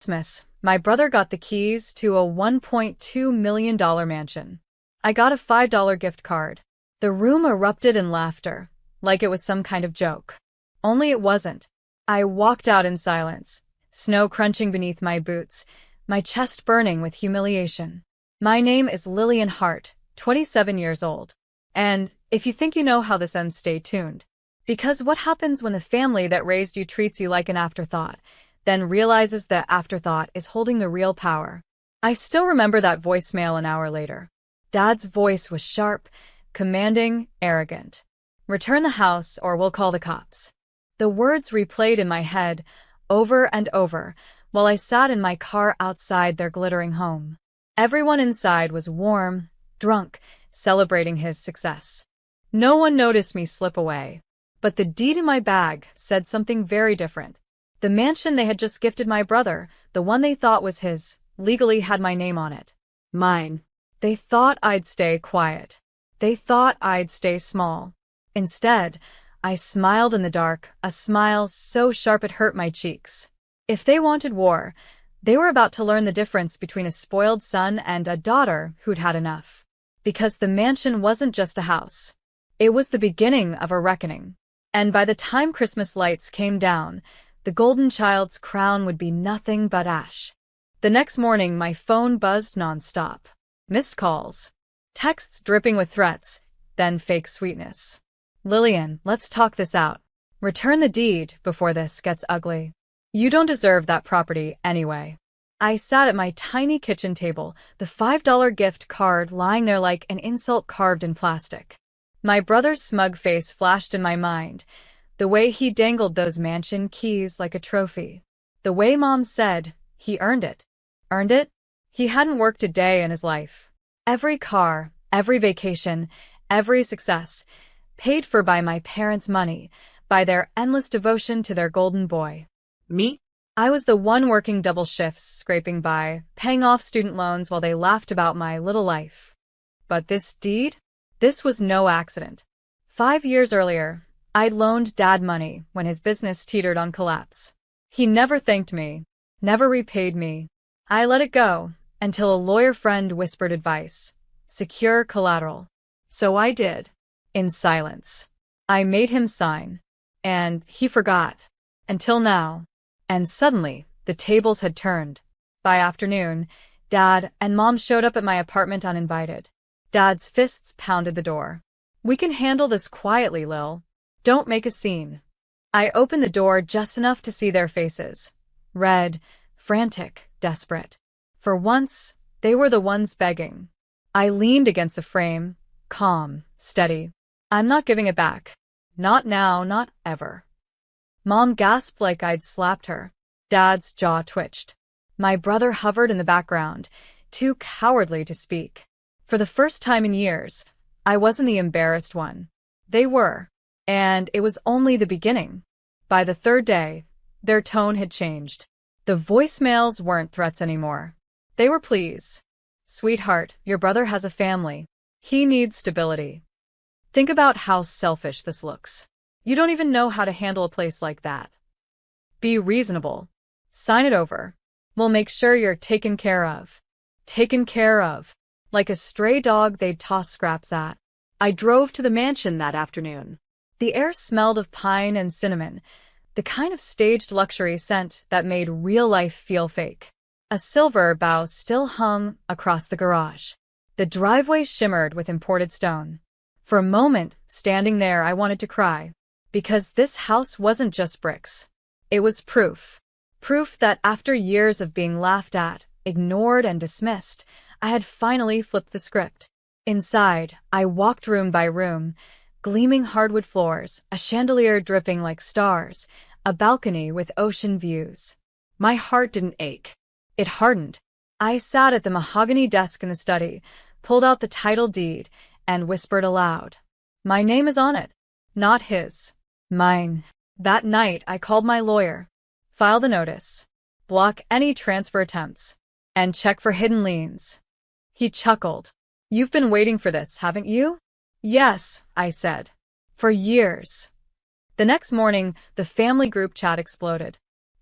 Christmas, my brother got the keys to a $1.2 million mansion. I got a $5 gift card. The room erupted in laughter, like it was some kind of joke. Only it wasn't. I walked out in silence, snow crunching beneath my boots, my chest burning with humiliation. My name is Lillian Hart, 27 years old. And if you think you know how this ends, stay tuned. Because what happens when the family that raised you treats you like an afterthought, then realizes the afterthought is holding the real power? I still remember that voicemail an hour later. Dad's voice was sharp, commanding, arrogant. "Return the house or we'll call the cops." The words replayed in my head over and over while I sat in my car outside their glittering home. Everyone inside was warm, drunk, celebrating his success. No one noticed me slip away. But the deed in my bag said something very different. The mansion they had just gifted my brother, the one they thought was his, legally had my name on it. Mine. They thought I'd stay quiet. They thought I'd stay small. Instead, I smiled in the dark, a smile so sharp it hurt my cheeks. If they wanted war, they were about to learn the difference between a spoiled son and a daughter who'd had enough. Because the mansion wasn't just a house. It was the beginning of a reckoning. And by the time Christmas lights came down, the golden child's crown would be nothing but ash. The next morning, my phone buzzed nonstop. Missed calls. Texts dripping with threats, then fake sweetness. "Lillian, let's talk this out. Return the deed before this gets ugly. You don't deserve that property anyway." I sat at my tiny kitchen table, the $5 gift card lying there like an insult carved in plastic. My brother's smug face flashed in my mind, the way he dangled those mansion keys like a trophy. The way Mom said, he earned it. Earned it? He hadn't worked a day in his life. Every car, every vacation, every success, paid for by my parents' money, by their endless devotion to their golden boy. Me? I was the one working double shifts, scraping by, paying off student loans while they laughed about my little life. But this deed? This was no accident. 5 years earlier, I'd loaned Dad money when his business teetered on collapse. He never thanked me, never repaid me. I let it go, until a lawyer friend whispered advice. Secure collateral. So I did. In silence. I made him sign. And he forgot. Until now. And suddenly, the tables had turned. By afternoon, Dad and Mom showed up at my apartment uninvited. Dad's fists pounded the door. "We can handle this quietly, Lil. Don't make a scene." I opened the door just enough to see their faces. Red, frantic, desperate. For once, they were the ones begging. I leaned against the frame, calm, steady. "I'm not giving it back. Not now, not ever." Mom gasped like I'd slapped her. Dad's jaw twitched. My brother hovered in the background, too cowardly to speak. For the first time in years, I wasn't the embarrassed one. They were. And it was only the beginning. By the third day, their tone had changed. The voicemails weren't threats anymore. They were pleas. "Sweetheart, your brother has a family. He needs stability. Think about how selfish this looks. You don't even know how to handle a place like that. Be reasonable. Sign it over. We'll make sure you're taken care of." Taken care of. Like a stray dog they'd toss scraps at. I drove to the mansion that afternoon. The air smelled of pine and cinnamon, the kind of staged luxury scent that made real life feel fake. A silver bow still hung across the garage. The driveway shimmered with imported stone. For a moment, standing there, I wanted to cry. Because this house wasn't just bricks. It was proof. Proof that after years of being laughed at, ignored, and dismissed, I had finally flipped the script. Inside, I walked room by room, gleaming hardwood floors, a chandelier dripping like stars, a balcony with ocean views. My heart didn't ache. It hardened. I sat at the mahogany desk in the study, pulled out the title deed, and whispered aloud. "My name is on it. Not his. Mine." That night, I called my lawyer. File the notice. Block any transfer attempts. And check for hidden liens. He chuckled. "You've been waiting for this, haven't you?" "Yes," I said. "For years." The next morning, the family group chat exploded.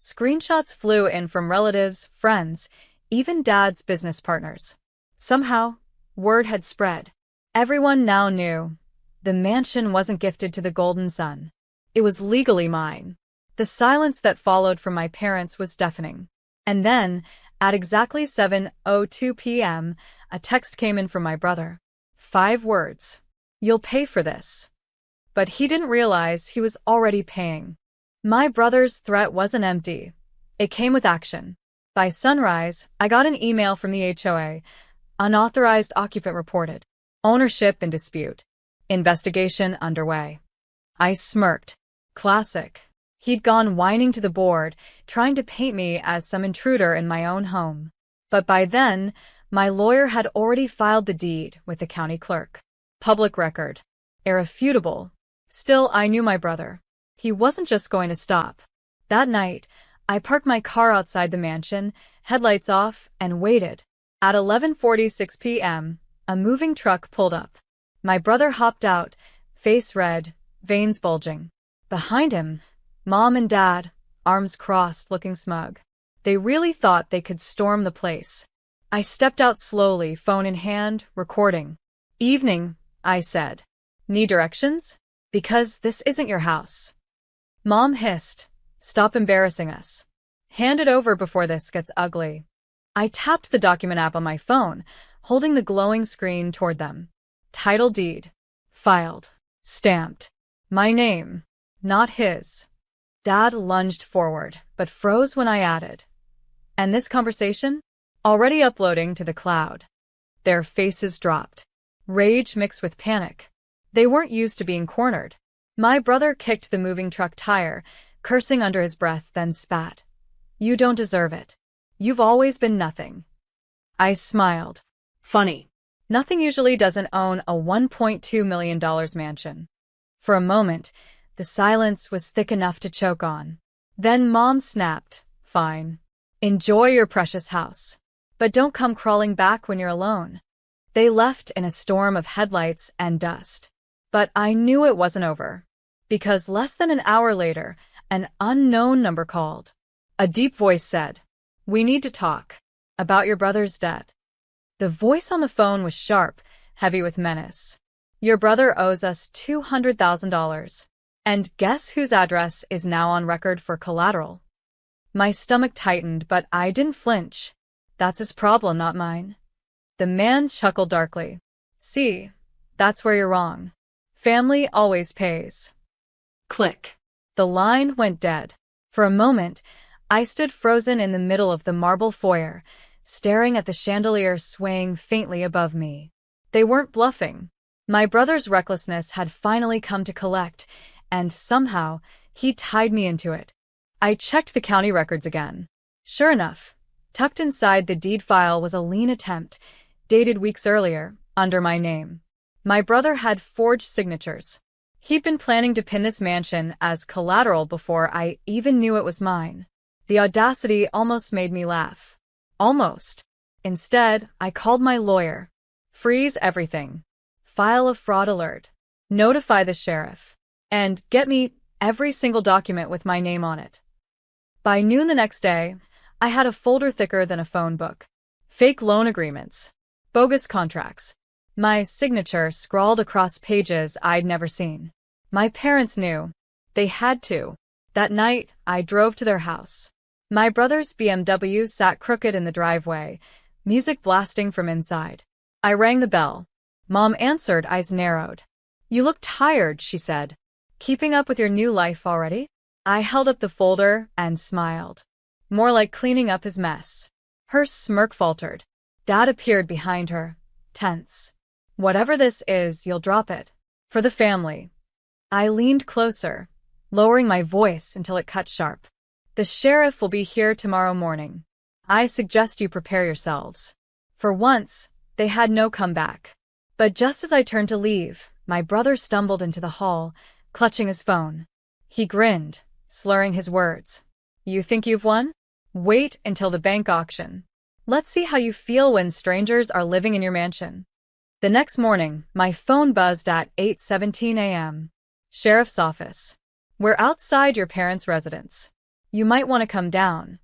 Screenshots flew in from relatives, friends, even Dad's business partners. Somehow, word had spread. Everyone now knew. The mansion wasn't gifted to the Golden Son. It was legally mine. The silence that followed from my parents was deafening. And then, at exactly 7:02 p.m., a text came in from my brother. 5 words. "You'll pay for this." But he didn't realize he was already paying. My brother's threat wasn't empty. It came with action. By sunrise, I got an email from the HOA. Unauthorized occupant reported. Ownership in dispute. Investigation underway. I smirked. Classic. He'd gone whining to the board, trying to paint me as some intruder in my own home. But by then, my lawyer had already filed the deed with the county clerk. Public record. Irrefutable. Still, I knew my brother. He wasn't just going to stop. That night, I parked my car outside the mansion, headlights off, and waited. At 11:46 p.m., a moving truck pulled up. My brother hopped out, face red, veins bulging. Behind him, Mom and Dad, arms crossed, looking smug. They really thought they could storm the place. I stepped out slowly, phone in hand, recording. "Evening," I said. "Need directions? Because this isn't your house." Mom hissed, "Stop embarrassing us. Hand it over before this gets ugly." I tapped the document app on my phone, holding the glowing screen toward them. Title deed. Filed. Stamped. My name. Not his. Dad lunged forward, but froze when I added. "And this conversation?" Already uploading to the cloud. Their faces dropped. Rage mixed with panic. They weren't used to being cornered. My brother kicked the moving truck tire, cursing under his breath, then spat. "You don't deserve it. You've always been nothing." I smiled. Funny. Nothing usually doesn't own a $1.2 million mansion. For a moment, the silence was thick enough to choke on. Then Mom snapped, "Fine. Enjoy your precious house. But don't come crawling back when you're alone." They left in a storm of headlights and dust. But I knew it wasn't over. Because less than an hour later, an unknown number called. A deep voice said, "We need to talk. About your brother's debt." The voice on the phone was sharp, heavy with menace. "Your brother owes us $200,000. And guess whose address is now on record for collateral?" My stomach tightened, but I didn't flinch. "That's his problem, not mine." The man chuckled darkly. "See, that's where you're wrong. Family always pays." Click. The line went dead. For a moment, I stood frozen in the middle of the marble foyer, staring at the chandelier swaying faintly above me. They weren't bluffing. My brother's recklessness had finally come to collect, and somehow, he tied me into it. I checked the county records again. Sure enough, tucked inside the deed file was a lien attempt, dated weeks earlier, under my name. My brother had forged signatures. He'd been planning to pin this mansion as collateral before I even knew it was mine. The audacity almost made me laugh. Almost. Instead, I called my lawyer. Freeze everything. File a fraud alert. Notify the sheriff. And get me every single document with my name on it. By noon the next day, I had a folder thicker than a phone book. Fake loan agreements. Bogus contracts. My signature scrawled across pages I'd never seen. My parents knew. They had to. That night, I drove to their house. My brother's BMW sat crooked in the driveway, music blasting from inside. I rang the bell. Mom answered, eyes narrowed. "You look tired," she said. "Keeping up with your new life already?" I held up the folder and smiled. More like cleaning up his mess. Her smirk faltered. Dad appeared behind her, tense. "Whatever this is, you'll drop it. For the family." I leaned closer, lowering my voice until it cut sharp. "The sheriff will be here tomorrow morning. I suggest you prepare yourselves." For once, they had no comeback. But just as I turned to leave, my brother stumbled into the hall, clutching his phone. He grinned, slurring his words. "You think you've won? Wait until the bank auction. Let's see how you feel when strangers are living in your mansion." The next morning, my phone buzzed at 8:17 a.m. "Sheriff's office. We're outside your parents' residence." You might want to come down.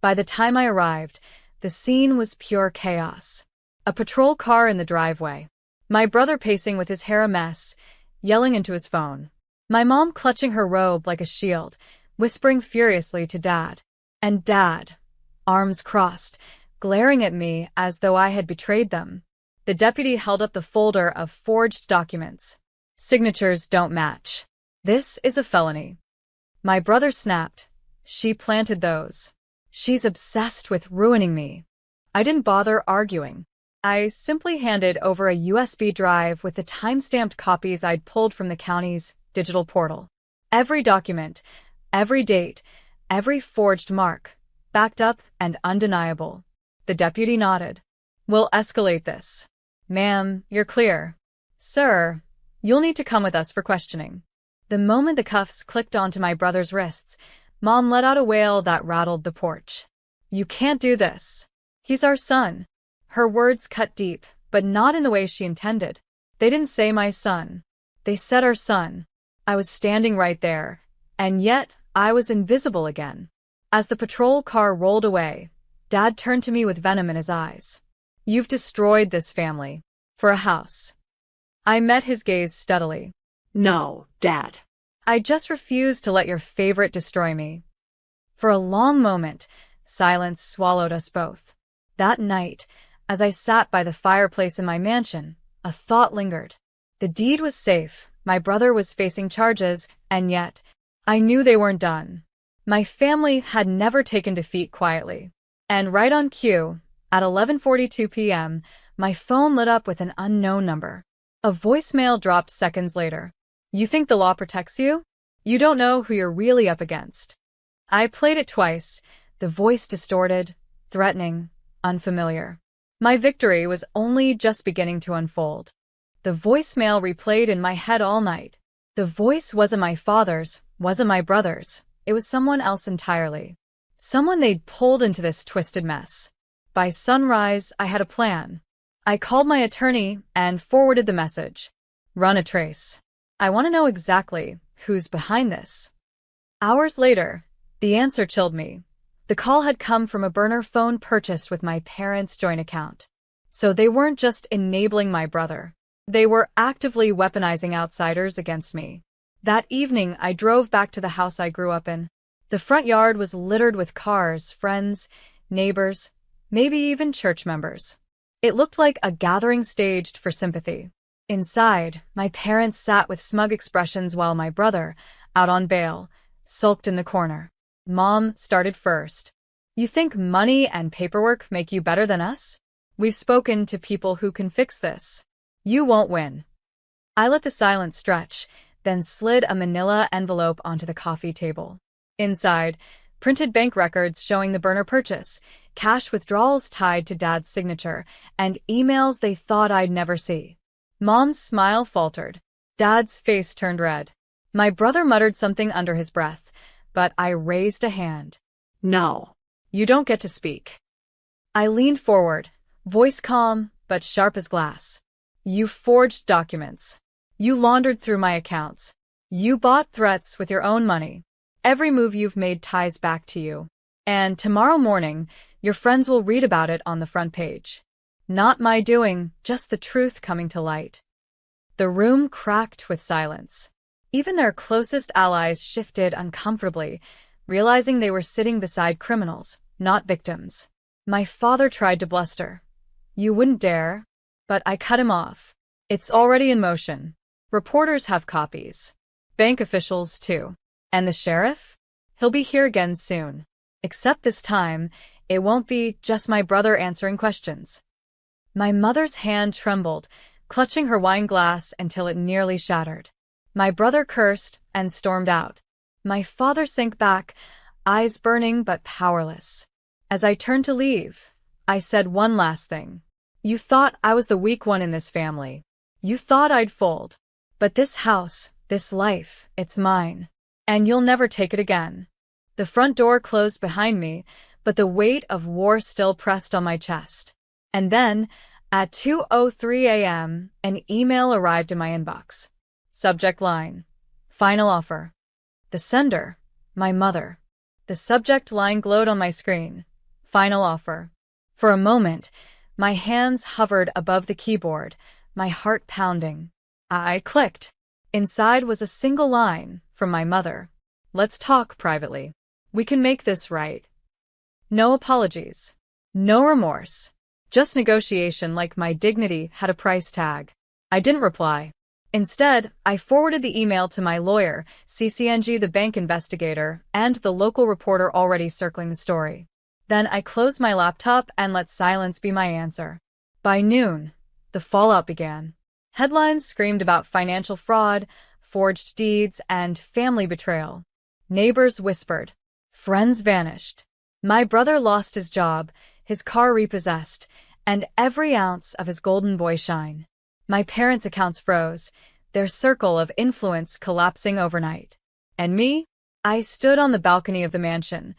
By the time I arrived, the scene was pure chaos. A patrol car in the driveway. My brother pacing with his hair a mess, yelling into his phone. My mom clutching her robe like a shield, whispering furiously to Dad. And Dad, arms crossed, glaring at me as though I had betrayed them. The deputy held up the folder of forged documents. Signatures don't match. This is a felony. My brother snapped. She planted those. She's obsessed with ruining me. I didn't bother arguing. I simply handed over a USB drive with the time-stamped copies I'd pulled from the county's digital portal. Every document, every date, every forged mark, backed up and undeniable. The deputy nodded. We'll escalate this. Ma'am, you're clear. Sir, you'll need to come with us for questioning. The moment the cuffs clicked onto my brother's wrists, Mom let out a wail that rattled the porch. You can't do this. He's our son. Her words cut deep, but not in the way she intended. They didn't say my son. They said our son. I was standing right there, and yet I was invisible again. As the patrol car rolled away, Dad turned to me with venom in his eyes. You've destroyed this family. For a house. I met his gaze steadily. No, Dad. I just refused to let your favorite destroy me. For a long moment, silence swallowed us both. That night, as I sat by the fireplace in my mansion, a thought lingered. The deed was safe, my brother was facing charges, and yet, I knew they weren't done. My family had never taken defeat quietly. And right on cue, at 11:42 p.m., my phone lit up with an unknown number. A voicemail dropped seconds later. You think the law protects you? You don't know who you're really up against. I played it twice, the voice distorted, threatening, unfamiliar. My victory was only just beginning to unfold. The voicemail replayed in my head all night. The voice wasn't my father's, wasn't my brother's. It was someone else entirely. Someone they'd pulled into this twisted mess. By sunrise, I had a plan. I called my attorney and forwarded the message. Run a trace. I want to know exactly who's behind this. Hours later, the answer chilled me. The call had come from a burner phone purchased with my parents' joint account. So they weren't just enabling my brother. They were actively weaponizing outsiders against me. That evening, I drove back to the house I grew up in. The front yard was littered with cars, friends, neighbors, maybe even church members. It looked like a gathering staged for sympathy. Inside, my parents sat with smug expressions while my brother, out on bail, sulked in the corner. Mom started first. You think money and paperwork make you better than us? We've spoken to people who can fix this. You won't win. I let the silence stretch, then slid a manila envelope onto the coffee table. Inside, printed bank records showing the burner purchase, cash withdrawals tied to Dad's signature, and emails they thought I'd never see. Mom's smile faltered. Dad's face turned red. My brother muttered something under his breath, but I raised a hand. No. You don't get to speak. I leaned forward, voice calm but sharp as glass. You forged documents. You laundered through my accounts. You bought threats with your own money. Every move you've made ties back to you. And tomorrow morning, your friends will read about it on the front page. Not my doing, just the truth coming to light. The room cracked with silence. Even their closest allies shifted uncomfortably, realizing they were sitting beside criminals, not victims. My father tried to bluster. You wouldn't dare. But I cut him off. It's already in motion. Reporters have copies. Bank officials, too. And the sheriff? He'll be here again soon. Except this time, it won't be just my brother answering questions. My mother's hand trembled, clutching her wine glass until it nearly shattered. My brother cursed and stormed out. My father sank back, eyes burning but powerless. As I turned to leave, I said one last thing. You thought I was the weak one in this family. You thought I'd fold. But this house, this life, it's mine. And you'll never take it again. The front door closed behind me, but the weight of war still pressed on my chest. And then, at 2:03 a.m., an email arrived in my inbox. Subject line: Final offer. The sender: my mother. The subject line glowed on my screen. Final offer. For a moment, my hands hovered above the keyboard, my heart pounding. I clicked. Inside was a single line from my mother. Let's talk privately. We can make this right. No apologies. No remorse. Just negotiation like my dignity had a price tag. I didn't reply. Instead, I forwarded the email to my lawyer, CCNG the bank investigator, and the local reporter already circling the story. Then I closed my laptop and let silence be my answer. By noon, the fallout began. Headlines screamed about financial fraud, forged deeds, and family betrayal. Neighbors whispered. Friends vanished. My brother lost his job, his car repossessed, and every ounce of his golden boy shine. My parents' accounts froze, their circle of influence collapsing overnight. And me? I stood on the balcony of the mansion,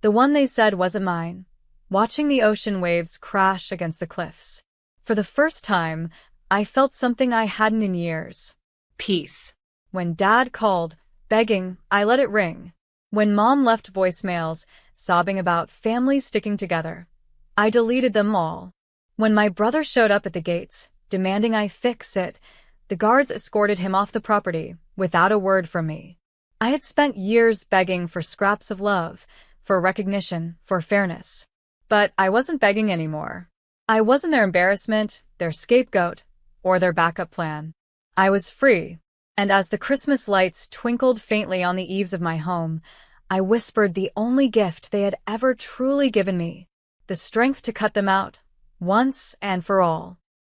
the one they said wasn't mine, watching the ocean waves crash against the cliffs. For the first time, I felt something I hadn't in years. Peace. When Dad called, begging, I let it ring. When Mom left voicemails, sobbing about families sticking together, I deleted them all. When my brother showed up at the gates, demanding I fix it, the guards escorted him off the property without a word from me. I had spent years begging for scraps of love, for recognition, for fairness. But I wasn't begging anymore. I wasn't their embarrassment, their scapegoat, or their backup plan. I was free, and as the Christmas lights twinkled faintly on the eaves of my home, I whispered the only gift they had ever truly given me, the strength to cut them out, once and for all.